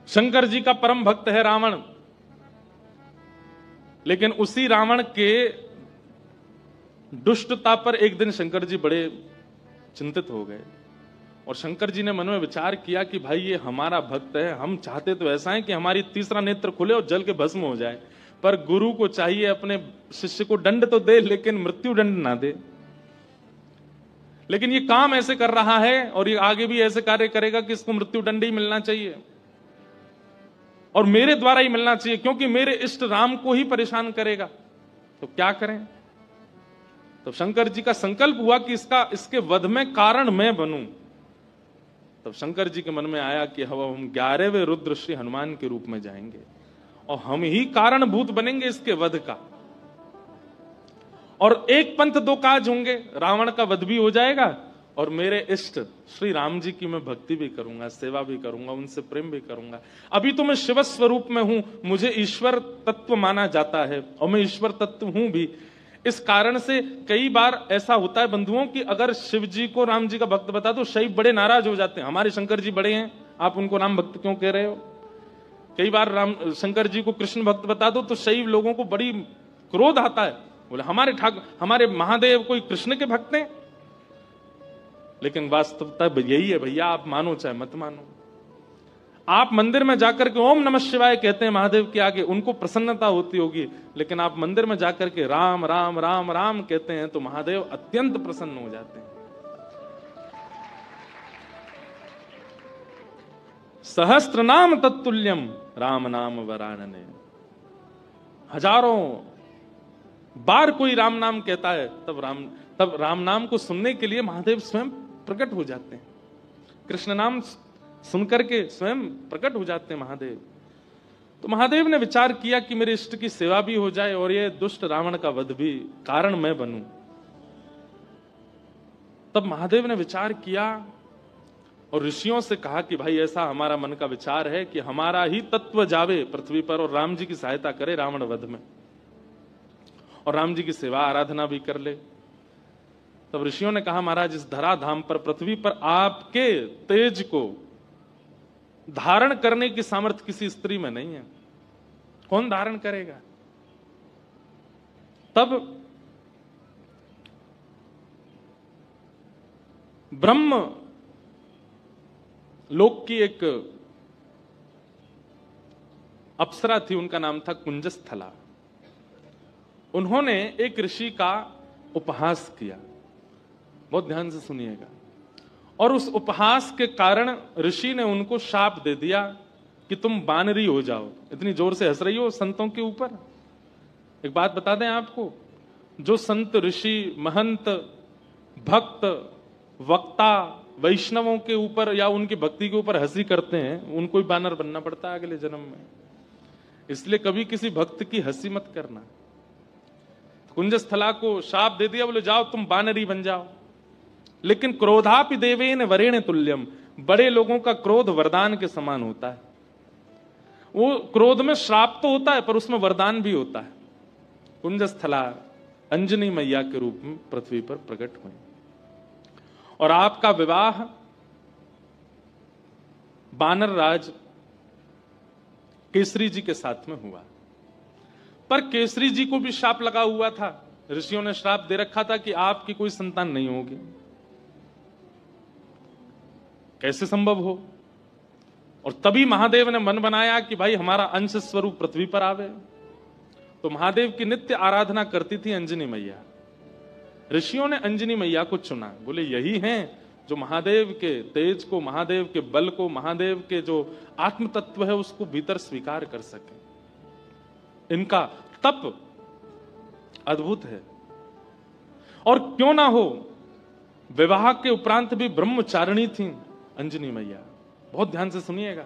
शंकर जी का परम भक्त है रावण, लेकिन उसी रावण के दुष्टता पर एक दिन शंकर जी बड़े चिंतित हो गए और शंकर जी ने मन में विचार किया कि भाई ये हमारा भक्त है, हम चाहते तो ऐसा है कि हमारी तीसरा नेत्र खुले और जल के भस्म हो जाए, पर गुरु को चाहिए अपने शिष्य को दंड तो दे लेकिन मृत्यु दंड ना दे। लेकिन ये काम ऐसे कर रहा है और ये आगे भी ऐसे कार्य करेगा कि इसको मृत्यु दंड ही मिलना चाहिए और मेरे द्वारा ही मिलना चाहिए, क्योंकि मेरे इष्ट राम को ही परेशान करेगा। तो क्या करें? तो शंकर जी का संकल्प हुआ कि इसके वध में कारण मैं बनूं। तब शंकर जी के मन में आया कि हम 11वें रुद्र श्री हनुमान के रूप में जाएंगे और हम ही कारणभूत बनेंगे इसके वध का, और एक पंथ दो काज होंगे, रावण का वध भी हो जाएगा और मेरे इष्ट श्री राम जी की मैं भक्ति भी करूंगा, सेवा भी करूंगा, उनसे प्रेम भी करूंगा। अभी तो मैं शिव स्वरूप में हूं, मुझे ईश्वर तत्व माना जाता है और मैं ईश्वर तत्व हूं भी। इस कारण से कई बार ऐसा होता है बंधुओं कि अगर शिव जी को राम जी का भक्त बता दो, शैव बड़े नाराज हो जाते हैं, हमारे शंकर जी बड़े हैं, आप उनको राम भक्त क्यों कह रहे हो। कई बार राम शंकर जी को कृष्ण भक्त बता दो तो शैव लोगों को बड़ी क्रोध आता है, बोले हमारे महादेव कोई कृष्ण के भक्त हैं। लेकिन वास्तवता यही है भैया, आप मानो चाहे मत मानो। आप मंदिर में जाकर के ओम नमः शिवाय कहते हैं महादेव के आगे, उनको प्रसन्नता होती होगी, लेकिन आप मंदिर में जाकर के राम राम राम राम कहते हैं तो महादेव अत्यंत प्रसन्न हो जाते हैं। सहस्त्र नाम तत्तुल्यम राम नाम वरानने। हजारों बार कोई राम नाम कहता है तब राम नाम को सुनने के लिए महादेव स्वयं प्रकट हो जाते हैं, कृष्ण नाम सुनकर के स्वयं प्रकट हो जाते हैं महादेव। तो महादेव ने विचार किया कि मेरे इष्ट की सेवा भी हो जाए और ये दुष्ट रावण का वध भी कारण मैं बनूं। तब महादेव ने विचार किया और ऋषियों से कहा कि भाई ऐसा हमारा मन का विचार है कि हमारा ही तत्व जावे पृथ्वी पर और राम जी की सहायता करे रावण वध में और राम जी की सेवा आराधना भी कर ले। तब ऋषियों ने कहा महाराज इस धराधाम पर पृथ्वी पर आपके तेज को धारण करने की सामर्थ्य किसी स्त्री में नहीं है, कौन धारण करेगा। तब ब्रह्म लोक की एक अप्सरा थी, उनका नाम था कुंजस्थला। उन्होंने एक ऋषि का उपहास किया, बहुत ध्यान से सुनिएगा, और उस उपहास के कारण ऋषि ने उनको शाप दे दिया कि तुम बानरी हो जाओ। इतनी जोर से हंस रही हो संतों के ऊपर। एक बात बता दें आपको, जो संत ऋषि महंत भक्त वक्ता वैष्णवों के ऊपर या उनकी भक्ति के ऊपर हंसी करते हैं, उनको ही बानर बनना पड़ता है अगले जन्म में। इसलिए कभी किसी भक्त की हंसी मत करना। कुंजस्थला को शाप दे दिया, बोले जाओ तुम बानरी बन जाओ। लेकिन क्रोधापि देवेन वरेण तुल्यम, बड़े लोगों का क्रोध वरदान के समान होता है। वो क्रोध में श्राप तो होता है पर उसमें वरदान भी होता है। कुंजस्थला अंजनी मैया के रूप में पृथ्वी पर प्रकट हुए और आपका विवाह बानर राज केसरी जी के साथ में हुआ। पर केसरी जी को भी श्राप लगा हुआ था, ऋषियों ने श्राप दे रखा था कि आपकी कोई संतान नहीं होगी। कैसे संभव हो। और तभी महादेव ने मन बनाया कि भाई हमारा अंश स्वरूप पृथ्वी पर आवे। तो महादेव की नित्य आराधना करती थी अंजनी मैया। ऋषियों ने अंजनी मैया को चुना, बोले यही हैं जो महादेव के तेज को, महादेव के बल को, महादेव के जो आत्म तत्व है उसको भीतर स्वीकार कर सके। इनका तप अद्भुत है। और क्यों ना हो, विवाह के उपरांत भी ब्रह्मचारिणी थी अंजनी मैया। बहुत ध्यान से सुनिएगा।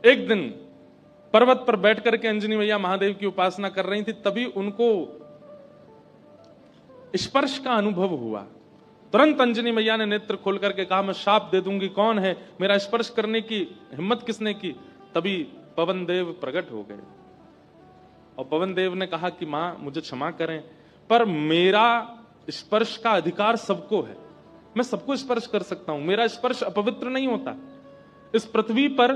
एक दिन पर्वत पर बैठ करके अंजनी मैया महादेव की उपासना कर रही थी, तभी उनको स्पर्श का अनुभव हुआ। तुरंत अंजनी मैया ने नेत्र खोल करके कहा मैं शाप दे दूंगी, कौन है, मेरा स्पर्श करने की हिम्मत किसने की। तभी पवन देव प्रकट हो गए और पवन देव ने कहा कि मां मुझे क्षमा करें, पर मेरा स्पर्श का अधिकार सबको है, मैं सबको स्पर्श कर सकता हूं, मेरा स्पर्श अपवित्र नहीं होता, इस पृथ्वी पर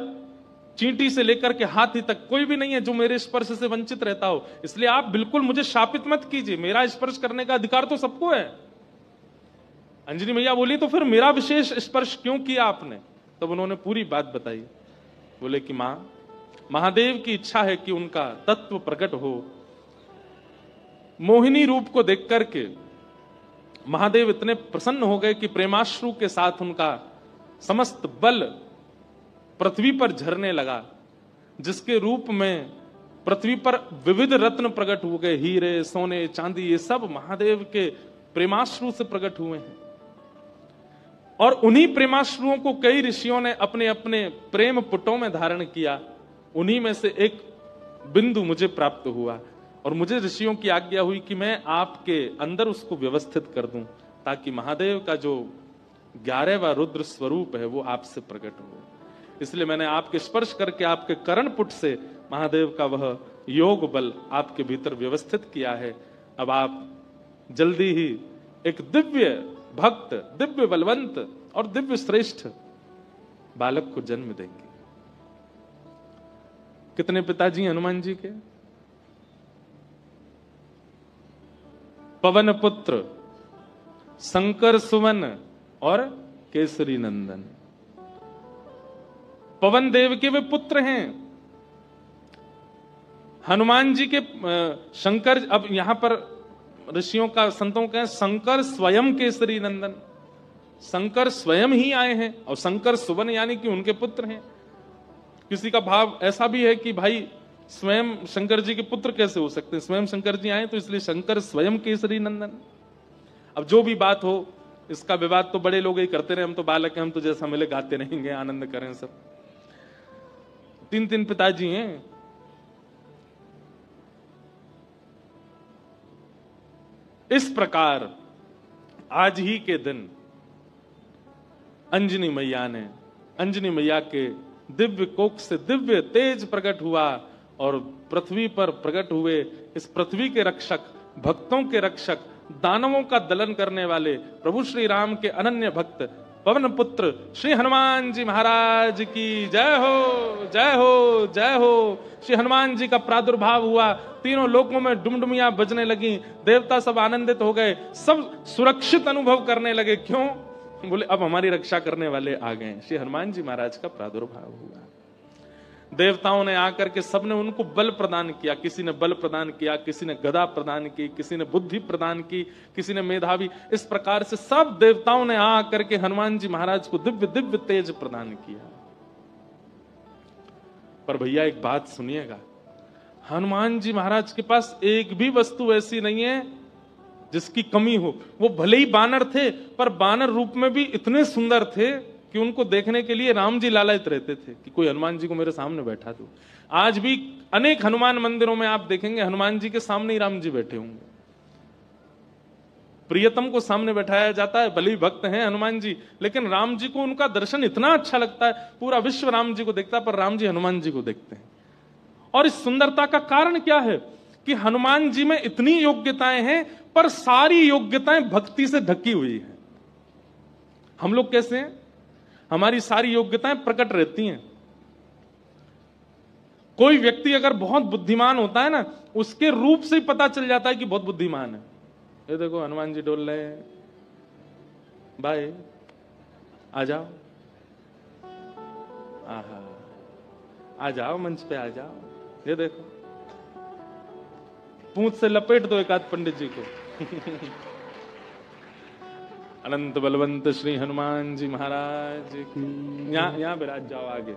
चींटी से लेकर के हाथी तक कोई भी नहीं है जो मेरे स्पर्श से वंचित रहता हो, इसलिए आप बिल्कुल मुझे शापित मत कीजिए, मेरा स्पर्श करने का अधिकार तो सबको है। अंजनी मैया बोली तो फिर मेरा विशेष स्पर्श क्यों किया आपने? तब उन्होंने पूरी बात बताई। बोले कि मां, महादेव की इच्छा है कि उनका तत्व प्रकट हो। मोहिनी रूप को देख करके महादेव इतने प्रसन्न हो गए कि प्रेमाश्रु के साथ उनका समस्त बल पृथ्वी पर झरने लगा, जिसके रूप में पृथ्वी पर विविध रत्न प्रकट हो गए, हीरे, सोने, चांदी, ये सब महादेव के प्रेमाश्रु से प्रकट हुए हैं। और उन्हीं प्रेमाश्रुओं को कई ऋषियों ने अपने अपने प्रेम पुटों में धारण किया। उन्हीं में से एक बिंदु मुझे प्राप्त हुआ और मुझे ऋषियों की आज्ञा हुई कि मैं आपके अंदर उसको व्यवस्थित कर दूं, ताकि महादेव का जो 11वां रुद्र स्वरूप है वो आपसे प्रकट हो। इसलिए मैंने आपके स्पर्श करके आपके कर्ण पुट से महादेव का वह योग बल आपके भीतर व्यवस्थित किया है। अब आप जल्दी ही एक दिव्य भक्त, दिव्य बलवंत और दिव्य श्रेष्ठ बालक को जन्म देंगे। कितने पिताजी हनुमान जी के? पवन पुत्र, शंकर सुवन और केसरी नंदन। पवन देव के वे पुत्र हैं। हनुमान जी के शंकर, अब यहां पर ऋषियों का, संतों का शंकर स्वयं केसरी नंदन, शंकर स्वयं ही आए हैं। और शंकर सुवन यानी कि उनके पुत्र हैं। किसी का भाव ऐसा भी है कि भाई स्वयं शंकर जी के पुत्र कैसे हो सकते हैं, स्वयं शंकर जी आए तो इसलिए शंकर स्वयं केसरी नंदन। अब जो भी बात हो, इसका विवाद तो बड़े लोग ही करते रहे, हम तो बालक हैं, हम तो जैसा मिले गाते रहेंगे, आनंद करें सब। 3 पिताजी हैं। इस प्रकार आज ही के दिन अंजनी मैया ने, अंजनी मैया के दिव्य कोख से दिव्य तेज प्रकट हुआ और पृथ्वी पर प्रकट हुए इस पृथ्वी के रक्षक, भक्तों के रक्षक, दानवों का दलन करने वाले प्रभु श्री राम के अनन्य भक्त पवन पुत्र श्री हनुमान जी महाराज की जय हो, जय हो, जय हो। श्री हनुमान जी का प्रादुर्भाव हुआ, तीनों लोकों में डुमडुमियां बजने लगी, देवता सब आनंदित हो गए, सब सुरक्षित अनुभव करने लगे। क्यों? बोले अब हमारी रक्षा करने वाले आ गए। श्री हनुमान जी महाराज का प्रादुर्भाव हुआ। देवताओं ने आकर के सबने उनको बल प्रदान किया। किसी ने बल प्रदान किया, किसी ने गदा प्रदान की, किसी ने बुद्धि प्रदान की, किसी ने मेधावी। इस प्रकार से सब देवताओं ने आकर के हनुमान जी महाराज को दिव्य दिव्य तेज प्रदान किया। पर भैया एक बात सुनिएगा, हनुमान जी महाराज के पास एक भी वस्तु ऐसी नहीं है जिसकी कमी हो। वो भले ही बानर थे, पर बानर रूप में भी इतने सुंदर थे कि उनको देखने के लिए राम जी लालायित रहते थे कि कोई हनुमान जी को मेरे सामने बैठा दो। आज भी अनेक हनुमान मंदिरों में आप देखेंगे हनुमान जी के सामने ही राम जी बैठे होंगे। प्रियतम को सामने बैठाया जाता है, भले ही भक्त हैं हनुमान जी, लेकिन राम जी को उनका दर्शन इतना अच्छा लगता है, पूरा विश्व राम जी को देखता है, पर राम जी हनुमान जी को देखते हैं। और इस सुंदरता का कारण क्या है कि हनुमान जी में इतनी योग्यताएं हैं, पर सारी योग्यताएं भक्ति से ढकी हुई है। हम लोग कैसे हैं? हमारी सारी योग्यताएं प्रकट रहती हैं। कोई व्यक्ति अगर बहुत बुद्धिमान होता है ना, उसके रूप से ही पता चल जाता है कि बहुत बुद्धिमान है। ये देखो हनुमान जी डोल रहे हैं, भाई आ जाओ, आहा आ जाओ, मंच पे आ जाओ। ये देखो पूंछ से लपेट दो एक आध पंडित जी को। अनंत बलवंत श्री हनुमान जी महाराज की। यहाँ बैठ जाओ आगे,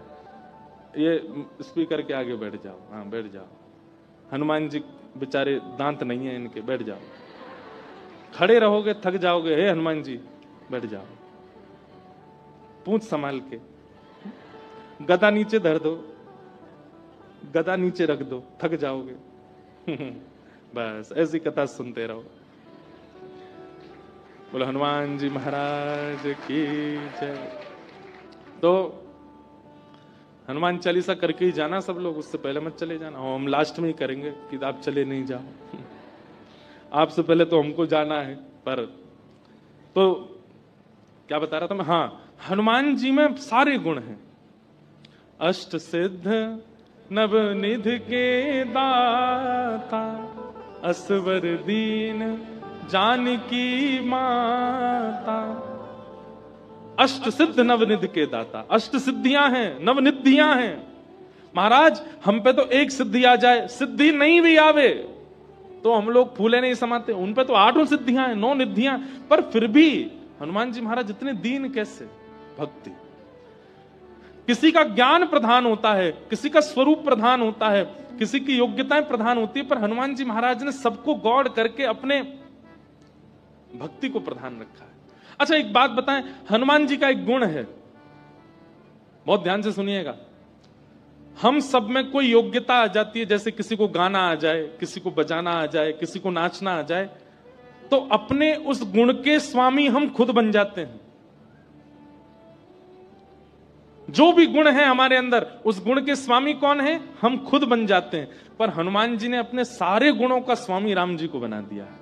ये स्पीकर के आगे बैठ जाओ। हाँ बैठ जाओ। हनुमान जी बेचारे दांत नहीं है इनके, बैठ जाओ। खड़े रहोगे थक जाओगे। हे हनुमान जी बैठ जाओ, पूंछ संभाल के। गदा नीचे धर दो, गदा नीचे रख दो, थक जाओगे। बस ऐसी कथा सुनते रहो। बोलो हनुमान जी महाराज की जय। तो हनुमान चालीसा करके ही जाना सब लोग, उससे पहले मत चले जाना। हम लास्ट में ही करेंगे कि आप चले नहीं जाओ। आपसे पहले तो हमको जाना है। पर तो क्या बता रहा था मैं? हाँ, हनुमान जी में सारे गुण हैं। अष्ट सिद्ध नवनिध के दाता, असवर दीन जानकी माता। अष्ट सिद्ध नवनिधि के दाता, अष्ट सिद्धियां हैं, नवनिधियां हैं। महाराज हम पे तो एक सिद्धि आ जाए, सिद्धि नहीं भी आवे तो हम लोग फूले नहीं समाते, उन पे तो 8 सिद्धियां हैं, 9 निधियां, पर फिर भी हनुमान जी महाराज इतने दीन कैसे? भक्ति। किसी का ज्ञान प्रधान होता है, किसी का स्वरूप प्रधान होता है, किसी की योग्यताएं प्रधान होती है, पर हनुमान जी महाराज ने सबको गौड़ करके अपने भक्ति को प्रधान रखा है। अच्छा एक बात बताएं, हनुमान जी का एक गुण है, बहुत ध्यान से सुनिएगा। हम सब में कोई योग्यता आ जाती है, जैसे किसी को गाना आ जाए, किसी को बजाना आ जाए, किसी को नाचना आ जाए, तो अपने उस गुण के स्वामी हम खुद बन जाते हैं। जो भी गुण है हमारे अंदर, उस गुण के स्वामी कौन है? हम खुद बन जाते हैं। पर हनुमान जी ने अपने सारे गुणों का स्वामी राम जी को बना दिया है।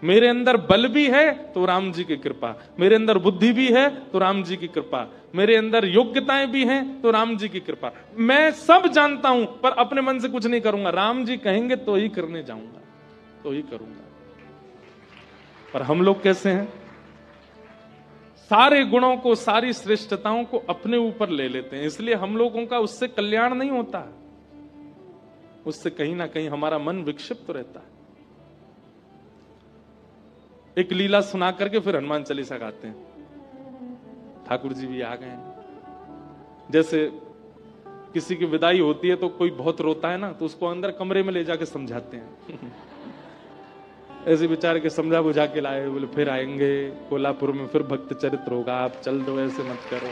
मेरे अंदर बल भी है तो राम जी की कृपा, मेरे अंदर बुद्धि भी है तो राम जी की कृपा, मेरे अंदर योग्यताएं भी हैं तो राम जी की कृपा। मैं सब जानता हूं पर अपने मन से कुछ नहीं करूंगा, राम जी कहेंगे तो ही करने जाऊंगा, तो ही करूंगा। पर हम लोग कैसे हैं? सारे गुणों को, सारी श्रेष्ठताओं को अपने ऊपर ले लेते हैं, इसलिए हम लोगों का उससे कल्याण नहीं होता, उससे कहीं ना कहीं हमारा मन विक्षिप्त रहता है। एक लीला सुना करके फिर हनुमान चालीसा गाते हैं। ठाकुर जी भी आ गए हैं। जैसे किसी की विदाई होती है तो कोई बहुत रोता है ना, तो उसको अंदर कमरे में ले जाके समझाते हैं। ऐसे बेचारे के समझा बुझा के लाए, बोले फिर आएंगे कोल्हापुर में, फिर भक्त चरित्र होगा, आप चल दो, ऐसे मत करो।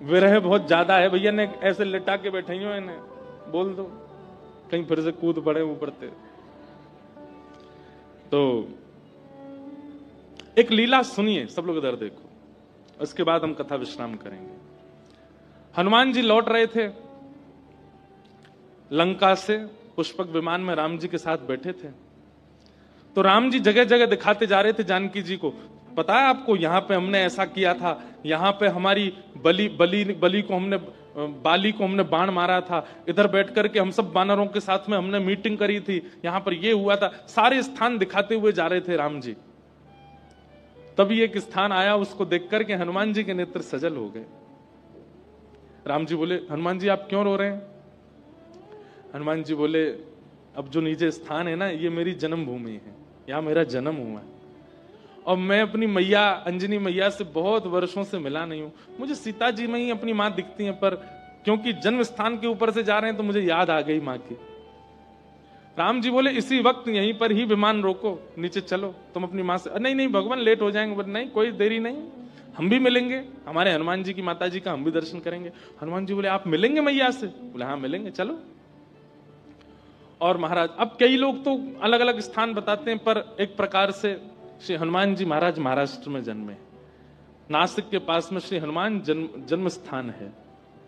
विरह बहुत ज्यादा है भैया, ने ऐसे लिटा के बैठे हो, इन्हें बोल दो कहीं फिर से कूद पड़े ऊपर से। तो एक लीला सुनिए, सब लोग इधर देखो, उसके बाद हम कथा विश्राम करेंगे। हनुमान जी लौट रहे थे लंका से, पुष्पक विमान में राम जी के साथ बैठे थे। तो राम जी जगह जगह दिखाते जा रहे थे जानकी जी को, पता है आपको यहाँ पे हमने ऐसा किया था, यहाँ पे हमारी बली को हमने, बाली को हमने बाण मारा था, इधर बैठ करके हम सब वानरों के साथ में हमने मीटिंग करी थी, यहाँ पर ये हुआ था। सारे स्थान दिखाते हुए जा रहे थे राम जी। तभी एक स्थान आया, उसको देख करके हनुमान जी के नेत्र सजल हो गए। राम जी बोले, हनुमान जी आप क्यों रो रहे हैं? हनुमान जी बोले, अब जो नीचे स्थान है ना, ये मेरी जन्मभूमि है, यहाँ मेरा जन्म हुआ है, और मैं अपनी मैया अंजनी मैया से बहुत वर्षों से मिला नहीं हूं। मुझे सीता जी में ही अपनी मां दिखती हैं, पर क्योंकि जन्म स्थान के ऊपर से जा रहे हैं तो मुझे याद आ गई मां की। राम जी बोले, इसी वक्त यहीं पर ही विमान रोको, नीचे चलो, तुम अपनी मां से। नहीं नहीं भगवान लेट हो जाएंगे। बोले नहीं, कोई देरी नहीं, हम भी मिलेंगे, हमारे हनुमान जी की माता जी का हम भी दर्शन करेंगे। हनुमान जी बोले, आप मिलेंगे मैया से? बोले हाँ मिलेंगे, चलो। और महाराज, अब कई लोग तो अलग अलग स्थान बताते हैं, पर एक प्रकार से श्री हनुमान जी महाराज महाराष्ट्र में जन्मे, नासिक के पास में श्री हनुमान जन्म स्थान है,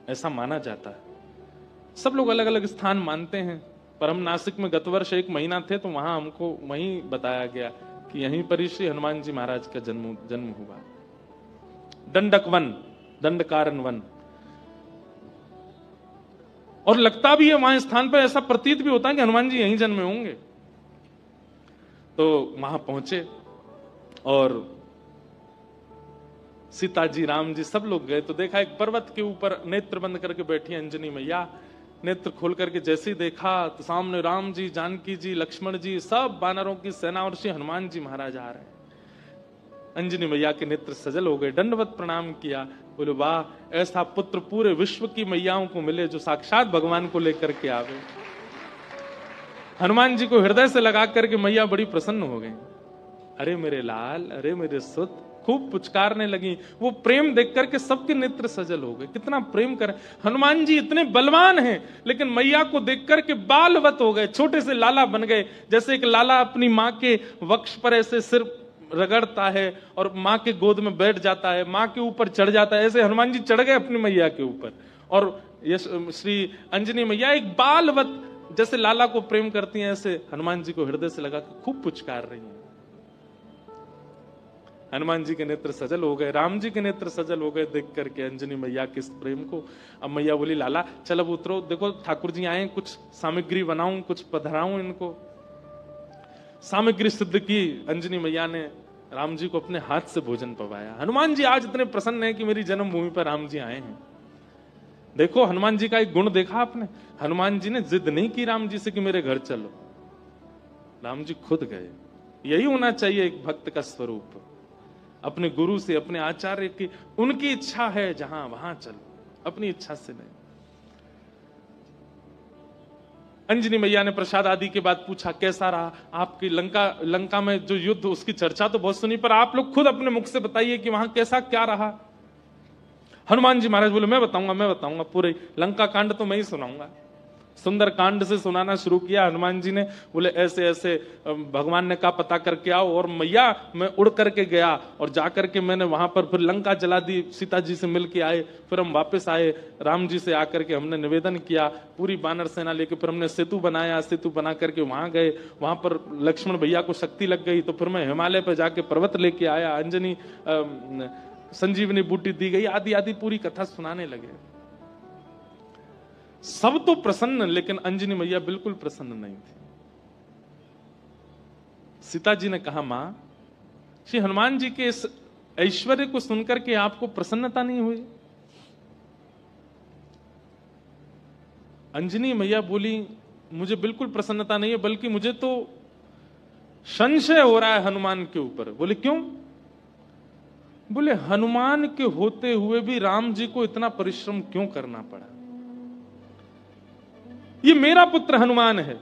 ऐसा माना जाता है। सब लोग अलग अलग स्थान मानते हैं, पर हम नासिक में गत वर्ष 1 महीना थे, तो वहां हमको वहीं बताया गया कि यहीं पर ही श्री हनुमान जी महाराज का जन्म हुआ। दंडक वन, दंडकारन वन, और लगता भी है वहां स्थान पर, ऐसा प्रतीत भी होता है कि हनुमान जी यहीं जन्मे होंगे। तो वहां पहुंचे और सीता जी, राम जी, सब लोग गए तो देखा एक पर्वत के ऊपर नेत्र बंद करके बैठी अंजनी मैया। नेत्र खोल करके जैसे ही देखा तो सामने राम जी, जानकी जी, लक्ष्मण जी, सब वानरों की सेना और श्री हनुमान जी महाराज आ रहे हैं। अंजनी मैया के नेत्र सजल हो गए, दंडवत प्रणाम किया। बोले वाह, ऐसा पुत्र पूरे विश्व की मैयाओं को मिले जो साक्षात भगवान को लेकर के आवे। हनुमान जी को हृदय से लगा करके मैया बड़ी प्रसन्न हो गई। अरे मेरे लाल, अरे मेरे सुत, खूब पुचकारने लगी। वो प्रेम देख करके सबके नेत्र सजल हो गए। कितना प्रेम कर, हनुमान जी इतने बलवान हैं, लेकिन मैया को देख करके बालवत हो गए, छोटे से लाला बन गए। जैसे एक लाला अपनी माँ के वक्ष पर ऐसे सिर रगड़ता है और माँ के गोद में बैठ जाता है, माँ के ऊपर चढ़ जाता है, ऐसे हनुमान जी चढ़ गए अपनी मैया के ऊपर। और ये श्री अंजनी मैया एक बालवत जैसे लाला को प्रेम करती हैं, ऐसे हनुमान जी को हृदय से लगा के खूब पुचकार रही हैं। हनुमान जी के नेत्र सजल हो गए, राम जी के नेत्र सजल हो गए देख करके अंजनी मैया के इस प्रेम को। अब मैया बोली, लाला चल अब उतरो, देखो ठाकुर जी आए, कुछ सामग्री बनाऊं, कुछ पधराऊं इनको। सामग्री सिद्ध की अंजनी मैया ने, राम जी को अपने हाथ से भोजन पवाया। हनुमान जी आज इतने प्रसन्न हैं कि मेरी जन्मभूमि पर राम जी आए हैं। देखो हनुमान जी का एक गुण देखा आपने, हनुमान जी ने जिद नहीं की राम जी से कि मेरे घर चलो, राम जी खुद गए। यही होना चाहिए एक भक्त का स्वरूप, अपने गुरु से, अपने आचार्य की, उनकी इच्छा है जहां वहां चलो, अपनी इच्छा से नहीं। अंजनी मैया ने प्रसाद आदि के बाद पूछा, कैसा रहा आपकी लंका में जो युद्ध, उसकी चर्चा तो बहुत सुनी, पर आप लोग खुद अपने मुख से बताइए कि वहां कैसा क्या रहा। हनुमान जी महाराज बोले, मैं बताऊंगा, पूरे लंका कांड तो मैं ही सुनाऊंगा। सुंदर कांड से सुनाना शुरू किया। हनुमान जी ने बोले, ऐसे ऐसे भगवान ने कहा पता करके आओ, और मैया मैं उड़ करके गया और जाकर के मैंने वहां पर फिर लंका जला दी, सीता जी से मिल के आए, फिर हम वापस आए, राम जी से आकर के हमने निवेदन किया, पूरी बानर सेना लेके फिर हमने सेतु बनाया, सेतु बना करके वहां गए, वहां पर लक्ष्मण भैया को शक्ति लग गई, तो फिर मैं हिमालय पर जाके पर्वत लेके आया, अंजनी संजीवनी बूटी दी गई, आदि आदि पूरी कथा सुनाने लगे। सब तो प्रसन्न, लेकिन अंजनी मैया बिल्कुल प्रसन्न नहीं थी। सीता जी ने कहा, मां, श्री हनुमान जी के इस ऐश्वर्य को सुनकर के आपको प्रसन्नता नहीं हुई? अंजनी मैया बोली, मुझे बिल्कुल प्रसन्नता नहीं है, बल्कि मुझे तो संशय हो रहा है हनुमान के ऊपर। बोले क्यों? बोले हनुमान के होते हुए भी राम जी को इतना परिश्रम क्यों करना पड़ा? ये मेरा पुत्र हनुमान है,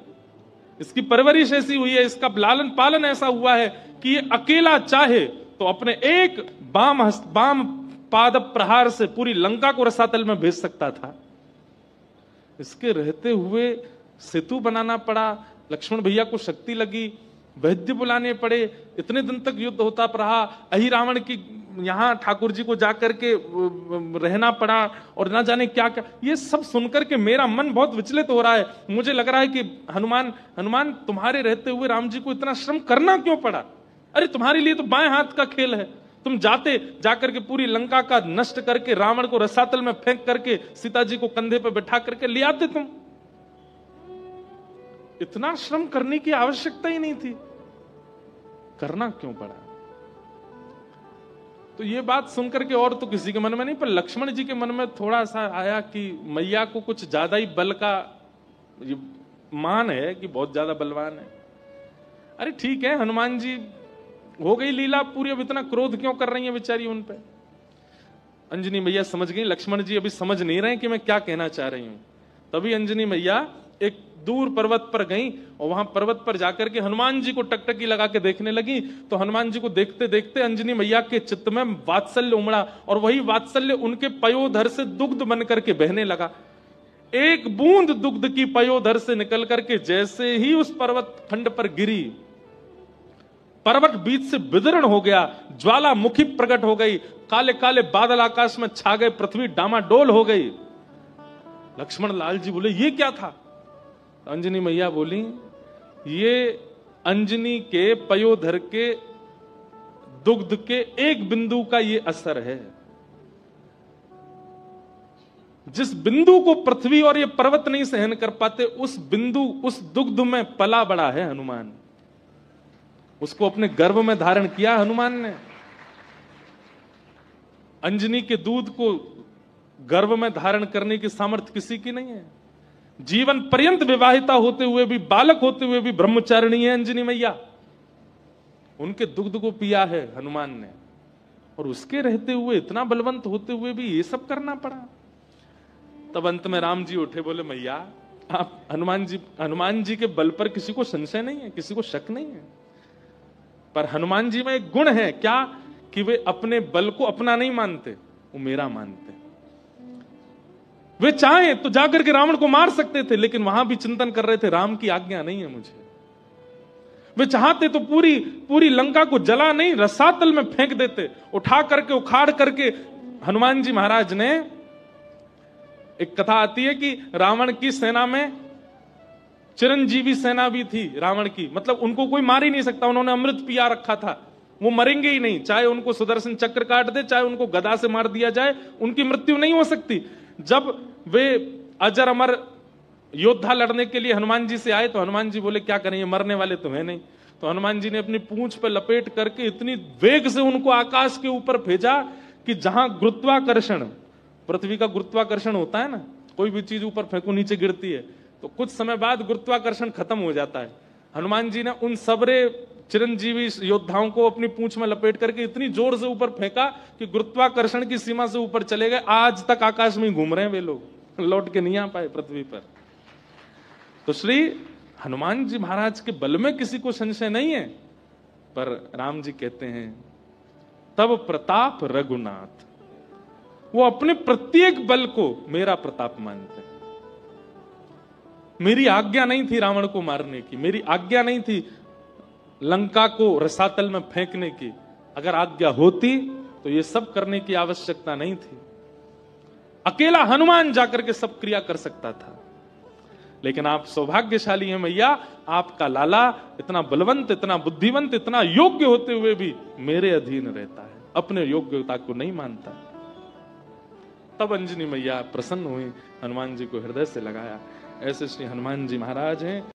इसकी परवरिश ऐसी हुई है, इसका लालन पालन ऐसा हुआ है कि ये अकेला चाहे तो अपने एक बाम पाद प्रहार से पूरी लंका को रसातल में भेज सकता था। इसके रहते हुए सेतु बनाना पड़ा, लक्ष्मण भैया को शक्ति लगी, वैद्य बुलाने पड़े, इतने दिन तक युद्ध होता रहा, अहि रावण की यहां ठाकुर जी को जाकर के रहना पड़ा, और ना जाने क्या क्या। ये सब सुनकर के मेरा मन बहुत विचलित हो रहा है। मुझे लग रहा है कि हनुमान तुम्हारे रहते हुए राम जी को इतना श्रम करना क्यों पड़ा? अरे तुम्हारे लिए तो बाएं हाथ का खेल है, तुम जाकर के पूरी लंका का नष्ट करके रावण को रसातल में फेंक करके सीता जी को कंधे पर बैठा करके ले आते तुम। इतना श्रम करने की आवश्यकता ही नहीं थी, करना क्यों पड़ा? तो ये बात सुनकर के और तो किसी के मन में नहीं, पर लक्ष्मण जी के मन में थोड़ा सा आया कि मैया को कुछ ज्यादा ही बल का मान है कि बहुत ज्यादा बलवान है। अरे ठीक है, हनुमान जी हो गई लीला पूरी, अब इतना क्रोध क्यों कर रही है बेचारी उन पे? अंजनी मैया समझ गई, लक्ष्मण जी अभी समझ नहीं रहे कि मैं क्या कहना चाह रही हूं। तभी अंजनी मैया एक दूर पर्वत पर गई, और वहां पर्वत पर जाकर के हनुमान जी को टकटकी लगा के देखने लगी। तो हनुमान जी को देखते देखते अंजनी मैया के चित्त में वात्सल्य उमड़ा, और वही वात्सल्य उनके पयोधर से दुग्ध बन करके बहने लगा। एक बूंद दुग्ध की पयोधर से निकल करके जैसे ही उस पर्वत खंड पर गिरी, पर्वत बीच से विदीर्ण हो गया, ज्वालामुखी प्रकट हो गई, काले काले बादल आकाश में छा गए, पृथ्वी डामाडोल हो गई। लक्ष्मण लाल जी बोले, ये क्या था? अंजनी मैया बोली, ये अंजनी के पयोधर के दुग्ध के एक बिंदु का ये असर है। जिस बिंदु को पृथ्वी और ये पर्वत नहीं सहन कर पाते, उस बिंदु, उस दुग्ध में पला बड़ा है हनुमान। उसको अपने गर्भ में धारण किया हनुमान ने। अंजनी के दूध को गर्भ में धारण करने की सामर्थ्य किसी की नहीं है। जीवन पर्यंत विवाहिता होते हुए भी, बालक होते हुए भी ब्रह्मचारिणी है अंजनी मैया। उनके दुग्ध को पिया है हनुमान ने, और उसके रहते हुए, इतना बलवंत होते हुए भी ये सब करना पड़ा। तब अंत में राम जी उठे, बोले, मैया आप हनुमान जी के बल पर किसी को संशय नहीं है, किसी को शक नहीं है, पर हनुमान जी में एक गुण है, क्या? कि वे अपने बल को अपना नहीं मानते, वो मेरा मानते। वे चाहे तो जाकर के रावण को मार सकते थे, लेकिन वहां भी चिंतन कर रहे थे, राम की आज्ञा नहीं है मुझे। वे चाहते तो पूरी लंका को जला नहीं, रसातल में फेंक देते, उठा करके, उखाड़ करके। हनुमान जी महाराज ने, एक कथा आती है कि रावण की सेना में चिरंजीवी सेना भी थी रावण की, मतलब उनको कोई मार ही नहीं सकता, उन्होंने अमृत पिया रखा था। वो मरेंगे ही नहीं, चाहे उनको सुदर्शन चक्र काट दे, चाहे उनको गदा से मार दिया जाए, उनकी मृत्यु नहीं हो सकती। जब वे अजर अमर योद्धा लड़ने के लिए हनुमान जी से आए तो हनुमान जी बोले क्या करें, ये मरने वाले तो है नहीं। तो हनुमान जी ने अपनी पूंछ पर लपेट करके इतनी वेग से उनको आकाश के ऊपर भेजा कि जहां गुरुत्वाकर्षण, पृथ्वी का गुरुत्वाकर्षण होता है ना, कोई भी चीज ऊपर फेंको नीचे गिरती है, तो कुछ समय बाद गुरुत्वाकर्षण खत्म हो जाता है। हनुमान जी ने उन सबरे चिरंजीवी योद्धाओं को अपनी पूंछ में लपेट करके इतनी जोर से ऊपर फेंका कि गुरुत्वाकर्षण की सीमा से ऊपर चले गए। आज तक आकाश में घूम रहे हैं वे लोग, लौट के नहीं आ पाए पृथ्वी पर। तो श्री हनुमान जी महाराज के बल में किसी को संशय नहीं है, पर राम जी कहते हैं तब प्रताप रघुनाथ, वो अपने प्रत्येक बल को मेरा प्रताप मानते हैं। मेरी आज्ञा नहीं थी रावण को मारने की, मेरी आज्ञा नहीं थी लंका को रसातल में फेंकने की। अगर आज्ञा होती तो ये सब करने की आवश्यकता नहीं थी। अकेला हनुमान जाकर के सब क्रिया कर सकता था। लेकिन आप सौभाग्यशाली हैं मैया, आपका लाला इतना बलवंत, इतना बुद्धिवंत, इतना योग्य होते हुए भी मेरे अधीन रहता है, अपने योग्यता को नहीं मानता। तब अंजनी मैया प्रसन्न हुई, हनुमान जी को हृदय से लगाया। ऐसे श्री हनुमान जी महाराज हैं।